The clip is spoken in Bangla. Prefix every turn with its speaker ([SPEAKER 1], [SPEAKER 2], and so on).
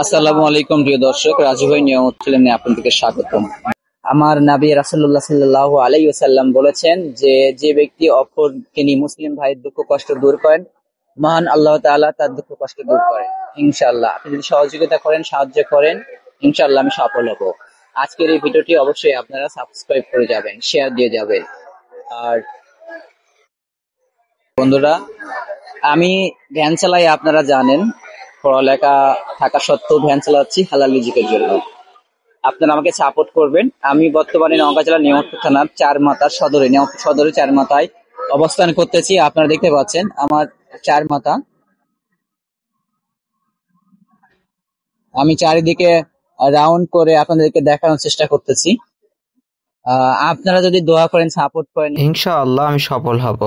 [SPEAKER 1] আসসালামু আলাইকুম প্রিয় দর্শক, রাজু ভাই নিয়ামত ছিলেন আপনাদেরকে স্বাগতম। আমার নবী রাসূলুল্লাহ সাল্লাল্লাহু আলাইহি ওয়াসাল্লাম বলেছেন যে যে ব্যক্তি অপরকে নিয়ে মুসলিম ভাইয়ের দুঃখ কষ্ট দূর করেন, মহান আল্লাহ তাআলা তার দুঃখ কষ্ট দূর করেন ইনশাআল্লাহ। আপনি যদি সহযোগিতা করেন, সাহায্য করেন, ইনশাআল্লাহ আমি সফল হব। আজকের এই ভিডিওটি অবশ্যই আপনারা সাবস্ক্রাইব করে যাবেন, শেয়ার দিয়ে যাবেন। আর বন্ধুরা, আমি ভ্যান চালাই, আপনারা জানেন। পড়ালেখা থাকা সত্ত্বেও ভ্যান চালাচ্ছি হালাল রিজিকের জন্য। আপনারা আমাকে সাপোর্ট করবেন। আমি বর্তমানে নওগাঁ জেলার নিয়ামতপুর থানার চারমাথার সদরে, নিয়ামতপুর সদরে চারমাথায় অবস্থান করতেছি। আপনারা দেখতে পাচ্ছেন আমার চারমাথা। আমি চারিদিকে রাউন্ড করে আপনাদেরকে দেখানোর চেষ্টা করতেছি। আপনারা যদি দোয়া করেন, সাপোর্ট করেন,
[SPEAKER 2] ইনশাআল্লাহ আমি সফল হব।